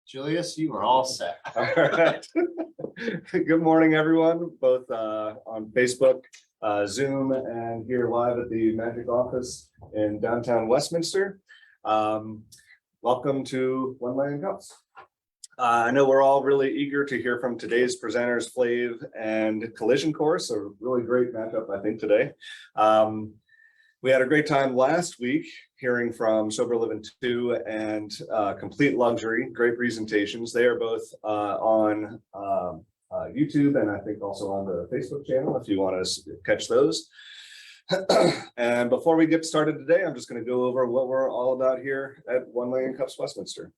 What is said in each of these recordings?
Julius, you are all set. All right. Good morning, everyone, both on Facebook, Zoom, and here live at the Magic Office in downtown Westminster. Welcome to 1 Million Cups. I know we're all really eager to hear from today's presenters, Flave and Collision Course, a really great matchup, I think, today. We had a great time last week hearing from Sober Living 2 and Complete Luxury, great presentations. They are both on YouTube and I think also on the Facebook channel if you want to catch those. And before we get started today, I'm just going to go over what we're all about here at 1 Million Cups Westminster.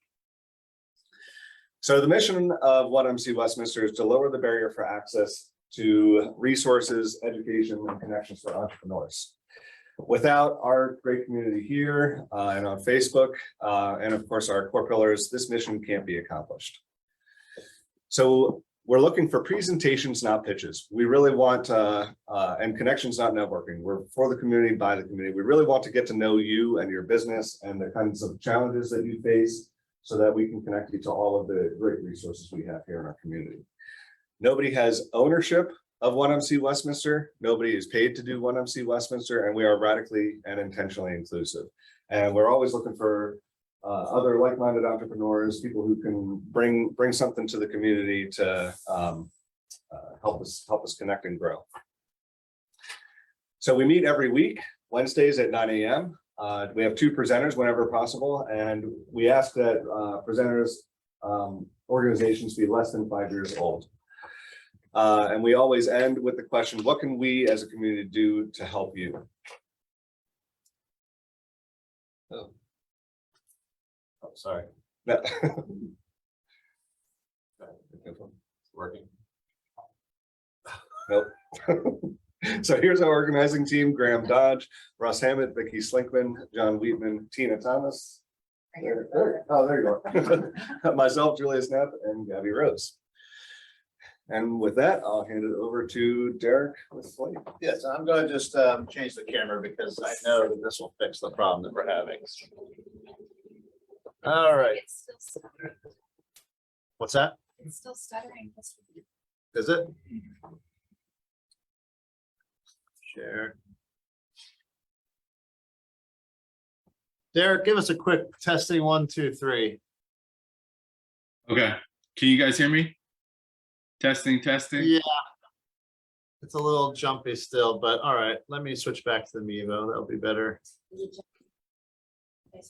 So the mission of 1MC Westminster is to lower the barrier for access to resources, education, and connections for entrepreneurs. Without our great community here and on Facebook, and of course our core pillars, this mission can't be accomplished. So we're looking for presentations, not pitches. We really want, and connections, not networking. We're for the community, by the community. We really want to get to know you and your business and the kinds of challenges that you face so that we can connect you to all of the great resources we have here in our community. Nobody has ownership of 1MC Westminster. Nobody is paid to do 1MC Westminster, and we are radically and intentionally inclusive. And we're always looking for other like-minded entrepreneurs, people who can bring something to the community to help us connect and grow. So we meet every week, Wednesdays at 9 a.m. We have 2 presenters whenever possible, and we ask that presenters organizations be less than 5 years old. And we always end with the question, what can we as a community do to help you? Oh, sorry. No. It's working. Nope. So here's our organizing team: Graham Dodge, Ross Hammett, Vicki Slinkman, John Wheatman, Tina Thomas. Oh, there you go. Myself, Julius Knapp, and Gabby Rose. And with that, I'll hand it over to Derek with Flave. Yes, I'm going to just change the camera because I know that this will fix the problem that we're having. All right. It's still stuttering. What's that? It's still stuttering. Is it? Share. Derek, give us a quick testing 1, 2, 3. Okay, can you guys hear me? Testing. Yeah. It's a little jumpy still, but all right. Let me switch back to the Mevo. That'll be better.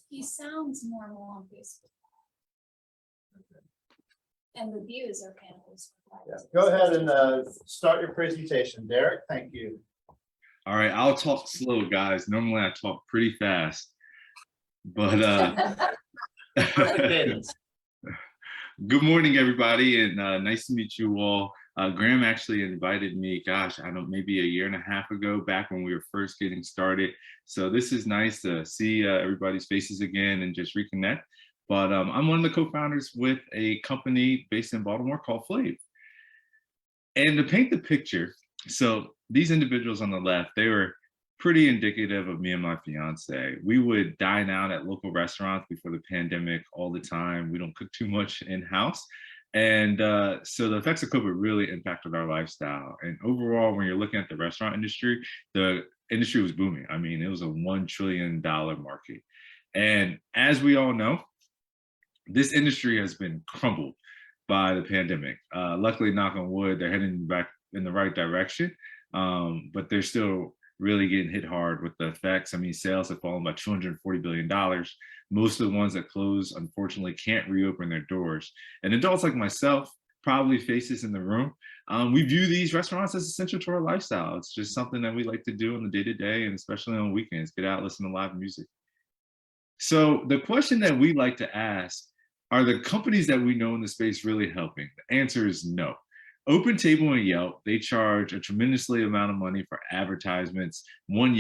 He sounds normal on Facebook. And the views are kind of. Yeah. Go ahead and start your presentation, Derek. Thank you. All right, I'll talk slow, guys. Normally I talk pretty fast, but good morning, everybody, and nice to meet you all. Graham actually invited me, gosh, I don't, maybe a year and a half ago, back when we were first getting started. So this is nice to see everybody's faces again and just reconnect. But I'm one of the co-founders with a company based in Baltimore called Flave. And to paint the picture, so these individuals on the left, they were pretty indicative of me and my fiance. We would dine out at local restaurants before the pandemic all the time. We don't cook too much in-house. And so the effects of COVID really impacted our lifestyle. And overall, when you're looking at the restaurant industry, the industry was booming. I mean, it was a $1 trillion market. And as we all know, this industry has been crumbled by the pandemic. Luckily, knock on wood, they're heading back in the right direction, but they're still really getting hit hard with the effects. I mean, sales have fallen by $240 billion. Most of the ones that close, unfortunately, can't reopen their doors. And adults like myself, probably faces in the room, we view these restaurants as essential to our lifestyle. It's just something that we like to do on the day-to-day, and especially on weekends, get out, listen to live music. So the question that we like to ask, are the companies that we know in the space really helping? The answer is no. OpenTable and Yelp, they charge a tremendously amount of money for advertisements. One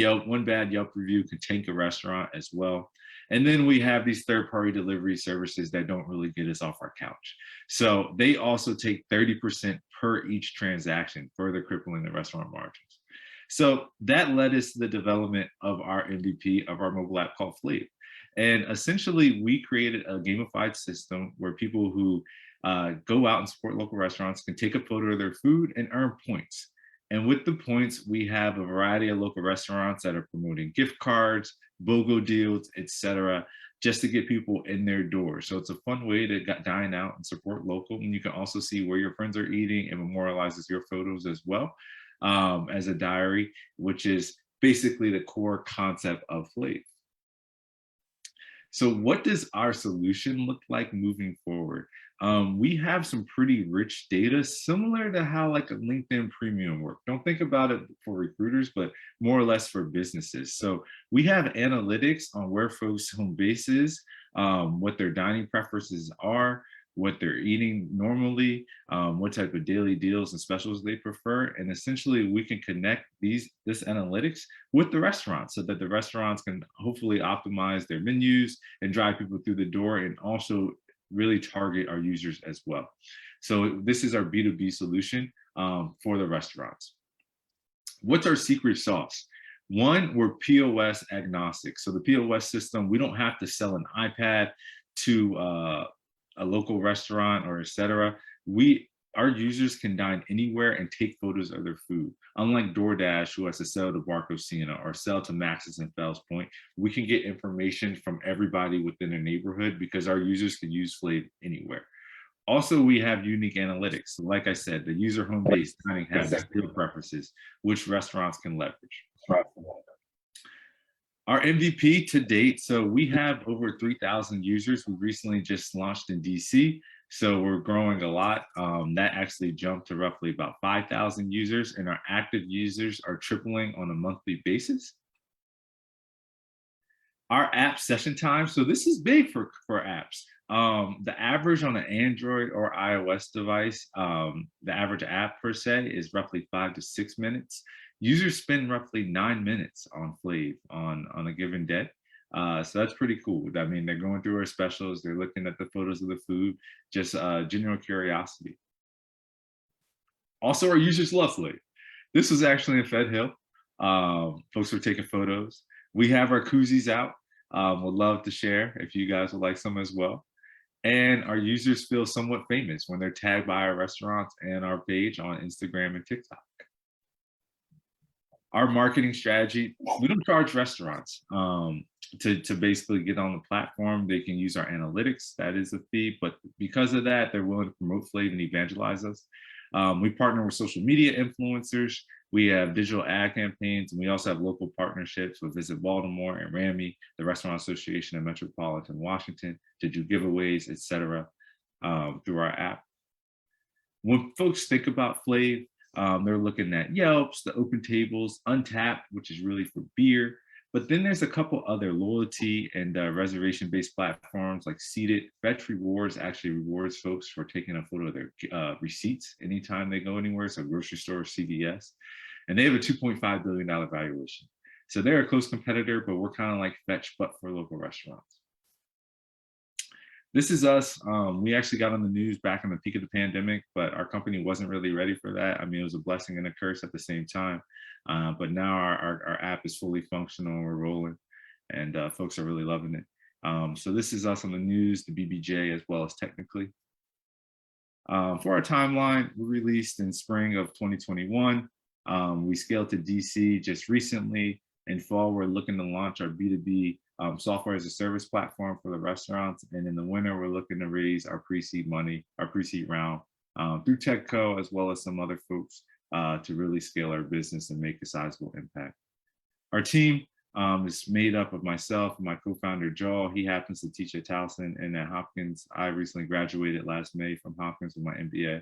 bad Yelp review can tank a restaurant as well. And then we have these third-party delivery services that don't really get us off our couch. So they also take 30% per each transaction, further crippling the restaurant margins. So that led us to the development of our MVP of our mobile app called Flave. And essentially, we created a gamified system where people who go out and support local restaurants can take a photo of their food and earn points. And with the points, we have a variety of local restaurants that are promoting gift cards, BOGO deals, etc., just to get people in their doors. So it's a fun way to dine out and support local. And you can also see where your friends are eating and memorializes your photos as well, as a diary, which is basically the core concept of Flave. So what does our solution look like moving forward? We have some pretty rich data, similar to how like a LinkedIn Premium work. Don't think about it for recruiters, but more or less for businesses. So we have analytics on where folks' home base is, what their dining preferences are, what they're eating normally, what type of daily deals and specials they prefer. And essentially we can connect this analytics with the restaurants so that the restaurants can hopefully optimize their menus and drive people through the door, and also really target our users as well. So this is our B2B solution for the restaurants. What's our secret sauce? One, we're POS agnostic. So the POS system, we don't have to sell an iPad to a local restaurant or etc. Our users can dine anywhere and take photos of their food. Unlike DoorDash, who has to sell to Barco Siena or sell to Max's and Fells Point, we can get information from everybody within a neighborhood because our users can use Flave anywhere. Also, we have unique analytics. So like I said, the user home-based dining habits, meal preferences, which restaurants can leverage. Our MVP to date, so we have over 3,000 users. We recently just launched in DC, so we're growing a lot. That actually jumped to roughly about 5,000 users, and our active users are tripling on a monthly basis. Our app session time, so this is big for apps. The average on an Android or iOS device, the average app per se is roughly 5 to 6 minutes. Users spend roughly 9 minutes on Flave on a given day. So that's pretty cool. I mean, they're going through our specials, they're looking at the photos of the food, just general curiosity. Also, our users love Flave. This was actually in Fed Hill. Folks were taking photos. We have our koozies out. Would love to share if you guys would like some as well. And our users feel somewhat famous when they're tagged by our restaurants and our page on Instagram and TikTok. Our marketing strategy, we don't charge restaurants to basically get on the platform. They can use our analytics, that is a fee, but because of that, they're willing to promote Flave and evangelize us. We partner with social media influencers. We have digital ad campaigns, and we also have local partnerships with Visit Baltimore and RAMI, the Restaurant Association of Metropolitan Washington, to do giveaways, etc., through our app. When folks think about Flave, they're looking at Yelps, the Open Tables, Untapped, which is really for beer. But then there's a couple other loyalty and reservation-based platforms like Seated. Fetch Rewards actually rewards folks for taking a photo of their receipts anytime they go anywhere, so grocery store, CVS. And they have a $2.5 billion valuation. So they're a close competitor, but we're kind of like Fetch, but for local restaurants. This is us. We actually got on the news back in the peak of the pandemic, but our company wasn't really ready for that. I mean, it was a blessing and a curse at the same time. But now our app is fully functional, we're rolling, and folks are really loving it. So this is us on the news, the BBJ, as well as technically. For our timeline, we released in spring of 2021. We scaled to DC just recently. In fall, we're looking to launch our B2B software as a service platform for the restaurants. And in the winter, we're looking to raise our pre-seed money, our pre-seed round through TechCo, as well as some other folks to really scale our business and make a sizable impact. Our team is made up of myself and my co-founder, Joel. He happens to teach at Towson and at Hopkins. I recently graduated last May from Hopkins with my MBA.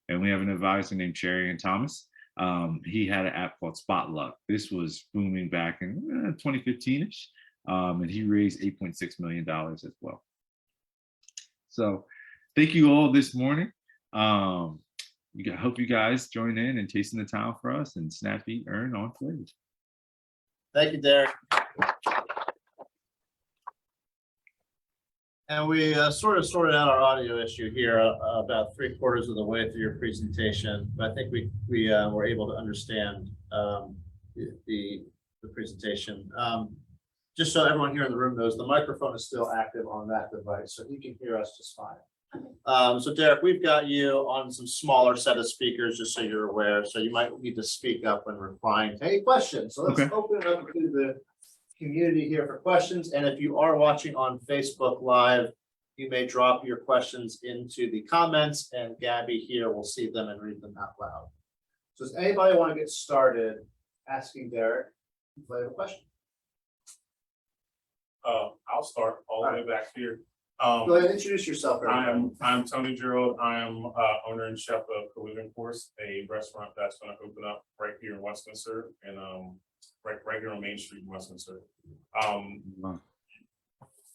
And we have an advisor named Cherry and Thomas. He had an app called Spotluck. This was booming back in 2015-ish. And he raised $8.6 million as well. So thank you all this morning. Hope you guys join in and tasting the town for us and snap, eat, earn on Flave. Thank you, Derek. And we sort of sorted out our audio issue here about 3/4 of the way through your presentation, but I think we were able to understand the presentation. just so everyone here in the room knows, the microphone is still active on that device, so he can hear us just fine. So Derek, we've got you on some smaller set of speakers, just so you're aware, so you might need to speak up when replying to any questions. So let's Okay. open it up to the community here for questions, and if you are watching on Facebook Live, you may drop your questions into the comments, and Gabby here will see them and read them out loud. So does anybody want to get started asking Derek if they have a question? I'll start all the way back here. Go ahead, introduce yourself. everybody. I'm Tony Gerald. I am owner and chef of Collision Course, a restaurant that's going to open up right here in Westminster and right here on Main Street in Westminster. Wow.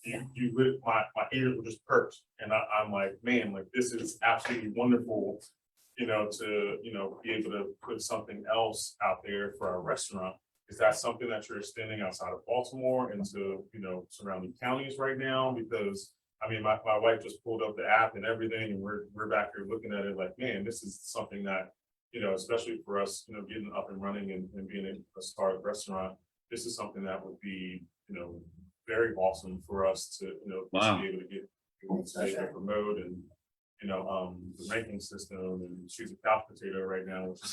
You lit my ears were just perked, and I'm like, man, like this is absolutely wonderful, to be able to put something else out there for our restaurant. Is that something that you're extending outside of Baltimore into, surrounding counties right now? Because I mean, my wife just pulled up the app and everything, and we're back here looking at it like, man, this is something that, especially for us, getting up and running and being a startup restaurant, this is something that would be, very awesome for us to, Wow. just be able to get to promote and, the ranking system, and she's a couch potato right now, which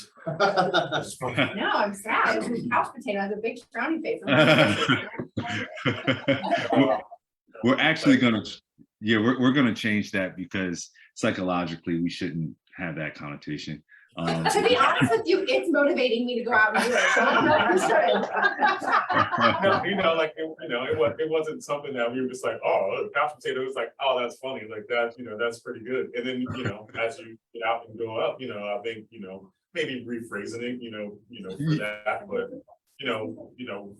is fun. No, I'm sad. Couch potato has a big frowny face. We're actually gonna, we're gonna change that because psychologically we shouldn't have that connotation. To be honest with you, it's motivating me to go out and do it. So I don't know if I should. It wasn't something that we were just like, oh, couch potato. It was like, oh, that's funny. Like that, that's pretty good. And then, as you get out and go up, I think, maybe rephrasing it, for that, but,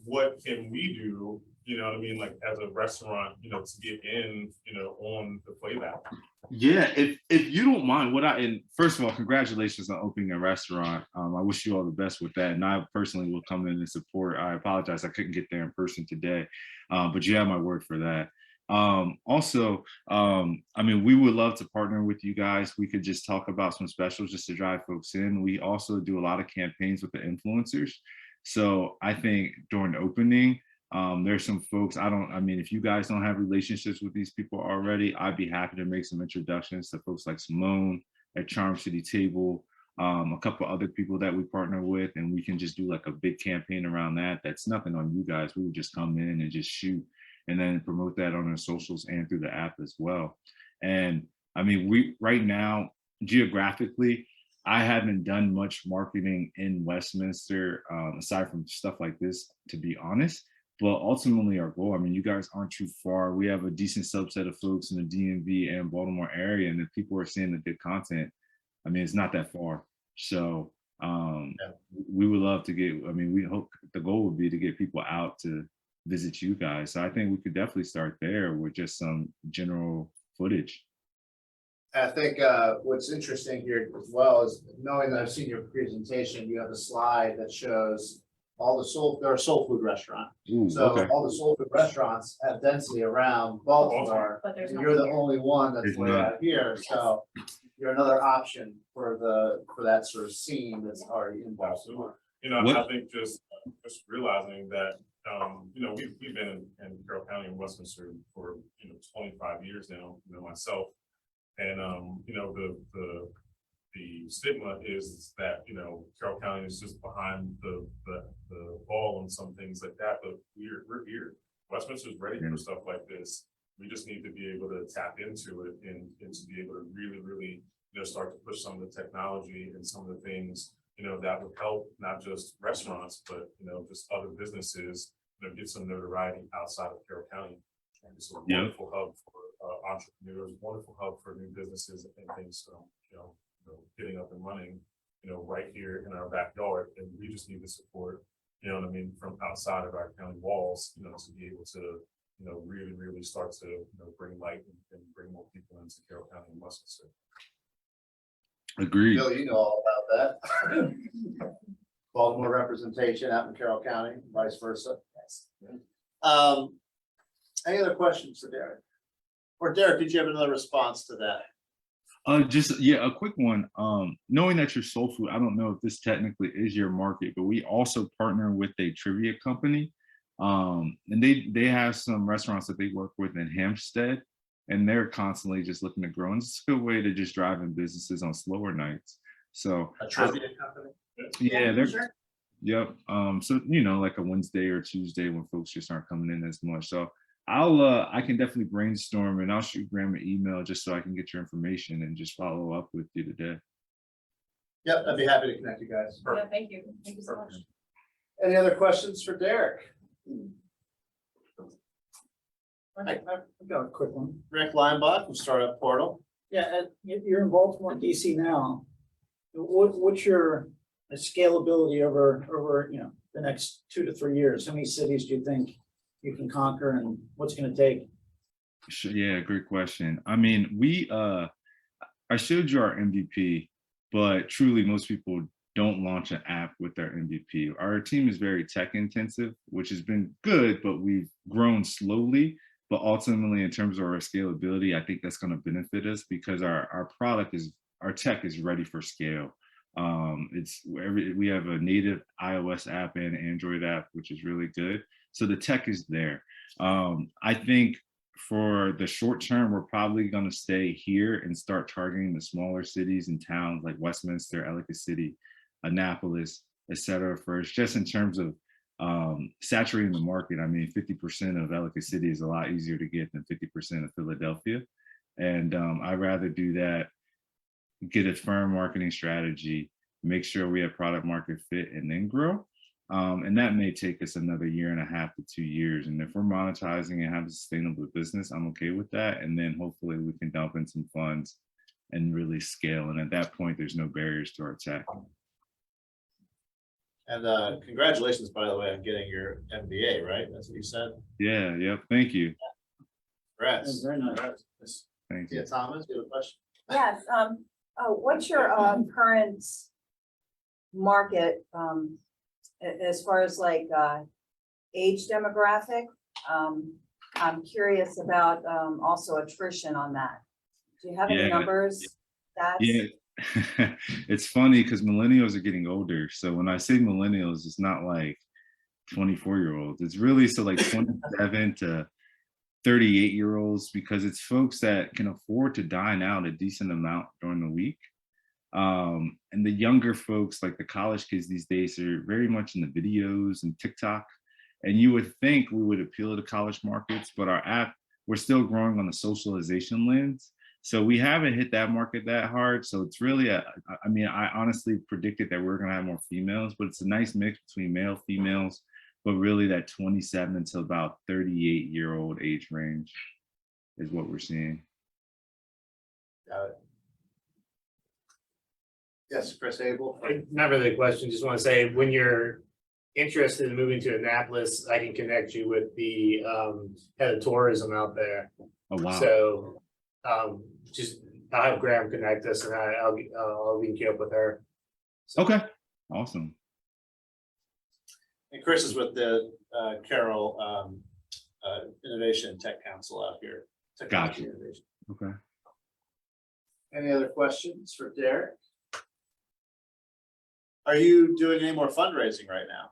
what can we do, what I mean? Like as a restaurant, to get in, on the Flave app. Yeah, if you don't mind, and first of all, congratulations on opening a restaurant. I wish you all the best with that, and I personally will come in and support. I apologize I couldn't get there in person today, but you have my word for that. Also, I mean, we would love to partner with you guys. We could just talk about some specials just to drive folks in. We also do a lot of campaigns with the influencers. So I think during the opening, there's some folks, if you guys don't have relationships with these people already, I'd be happy to make some introductions to folks like Simone at Charm City Table, a couple other people that we partner with, and we can just do like a big campaign around that. That's nothing on you guys. We would just come in and just shoot and then promote that on our socials and through the app as well. And I mean, right now, geographically, I haven't done much marketing in Westminster, aside from stuff like this, to be honest. But ultimately our goal, I mean, you guys aren't too far. We have a decent subset of folks in the DMV and Baltimore area. And if people are seeing the good content, I mean, it's not that far. So we would love to we hope the goal would be to get people out to visit you guys. So I think we could definitely start there with just some general footage. I think what's interesting here as well is knowing that I've seen your presentation, you have a slide that shows they're a soul food restaurant. Ooh, So okay. all the soul food restaurants have density around Baltimore. But there's and not you're the here. only one that's There's way not. out here, so you're another option for that sort of scene that's already in Baltimore. What- I think just realizing that, we've been in Carroll County and Westminster for, 25 years now, myself. And, the stigma is that, Carroll County is just behind the ball on some things like that, but we're here. Westminster's ready for stuff like this. We just need to be able to tap into it and to be able to really, really, start to push some of the technology and some of the things, that would help not just restaurants, but, just other businesses, get some notoriety outside of Carroll County. And it's a wonderful hub for entrepreneurs, wonderful hub for new businesses and things. So, getting up and running, right here in our backyard, and we just need the support, from outside of our county walls, to be able to, really, really start to, bring light and bring more people into Carroll County and Westminster. Agreed. Bill, you know all about that. Baltimore representation out in Carroll County, vice versa. Any other questions for Derek? Or Derek, did you have another response to that? A quick one. Knowing that you're soul food, I don't know if this technically is your market, but we also partner with a trivia company And they have some restaurants that they work with in Hampstead, and they're constantly just looking to grow. And it's a good way to just drive in businesses on slower nights. So A trivia company. yeah, they're Sure. yep. So like a Wednesday or Tuesday when folks just aren't coming in as much. So I can definitely brainstorm and I'll shoot Graham an email just so I can get your information and just follow up with you today. Yep, I'd be happy to connect you guys. Yeah, thank you. Thank you so much. Any other questions for Derek? I've got a quick one. Rick Leinbach from Startup Portal. Yeah, and you're in Baltimore, DC now. What's your scalability over, the next 2 to 3 years? How many cities do you think you can conquer and what's gonna take? Sure, yeah, great question. I mean, I showed you our MVP, but truly most people don't launch an app with their MVP. Our team is very tech intensive, which has been good, but we've grown slowly. But ultimately, in terms of our scalability, I think that's going to benefit us because our tech is ready for scale. We have a native iOS app and Android app, which is really good. So the tech is there. I think for the short term, we're probably going to stay here and start targeting the smaller cities and towns like Westminster, Ellicott City, Annapolis, et cetera, first, just in terms of saturating the market. I mean, 50% of Ellicott City is a lot easier to get than 50% of Philadelphia. And I'd rather do that, get a firm marketing strategy, make sure we have product market fit, and then grow. And that may take us another 1.5 to 2 years. And if we're monetizing and have a sustainable business, I'm okay with that. And then hopefully we can dump in some funds and really scale. And at that point, there's no barriers to our tech. And congratulations, by the way, on getting your MBA, right? That's what you said. Yeah, yep. Thank you. Congrats. Very nice. Thank you. Yeah, Thomas, you have a question? Yes, what's your current market as far as like age demographic? I'm curious about also attrition on that. Do you have any Yeah. numbers? Yeah. It's funny because millennials are getting older. So when I say millennials, it's not like 24-year-olds. It's really so like 27 to 38-year-olds, because it's folks that can afford to dine out a decent amount during the week. And the younger folks, like the college kids these days, are very much in the videos and TikTok. And you would think we would appeal to college markets, but our app, we're still growing on the socialization lens. So we haven't hit that market that hard. So it's really I honestly predicted that we're going to have more females, but it's a nice mix between male, females, but really that 27 to about 38-year-old age range is what we're seeing. Got it. Yes, Chris Abel. Not really a question, just want to say, when you're interested in moving to Annapolis, I can connect you with the head of tourism out there. Oh, wow. So just, I'll have Graham connect us and I'll link you up with her. Okay, awesome. And Chris is with the Carroll Innovation and Tech Council out here. Technology Gotcha. Innovation. Okay. Any other questions for Derek? Are you doing any more fundraising right now?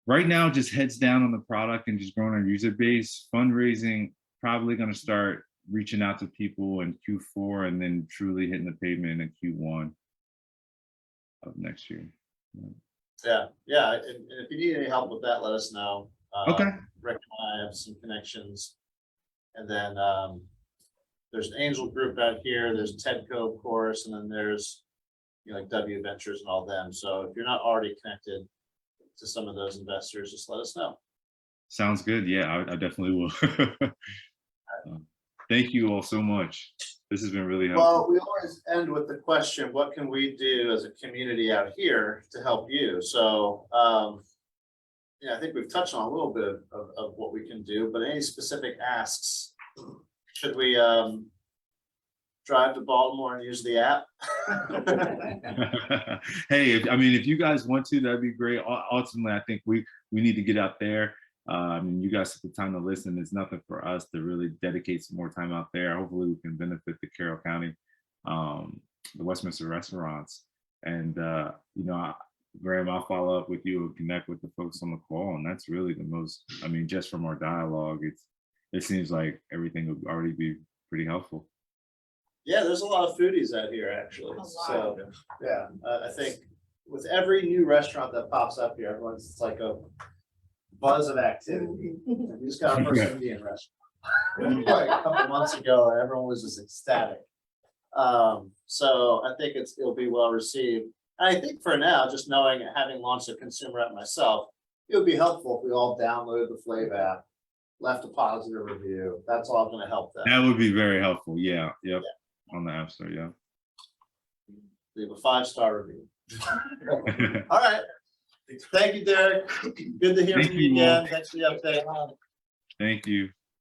Right now, just heads down on the product and just growing our user base. Fundraising, probably going to start reaching out to people in Q4 and then truly hitting the pavement in Q1 of next year. Yeah. And if you need any help with that, let us know. Okay. Rick and I have some connections. And then there's an angel group out here. There's Tedco, of course, and then there's like W Ventures and all them. So if you're not already connected to some of those investors, just let us know. Sounds good. Yeah, I definitely will. Thank you all so much. This has been really helpful. Well, we always end with the question, what can we do as a community out here to help you? So, I think we've touched on a little bit of what we can do, but any specific asks? Should we drive to Baltimore and use the app? Hey, if you guys want to, that'd be great. Ultimately, I think we need to get out there. You guys took the time to listen. It's nothing for us to really dedicate some more time out there. Hopefully we can benefit the Carroll County, the Westminster restaurants. And, Graham, I'll follow up with you and connect with the folks on the call. And that's really the most, I mean, just from our dialogue, it seems like everything would already be pretty helpful. Yeah, there's a lot of foodies out here, actually. A lot. So, yeah, I think with every new restaurant that pops up here, everyone's, it's like a buzz of activity. We just got our first Indian restaurant. Like a couple months ago, everyone was just ecstatic. So I think it'll be well received. And I think for now, just knowing, having launched a consumer app myself, it would be helpful if we all downloaded the Flave app, left a positive review. That's all gonna help them. That would be very helpful. Yeah. Yep. On the App Store. Yeah. Leave a 5-star review. All right. Thank you, Derek. Good to hear Thank from you you, again. Will. Thanks for the update. Thank you.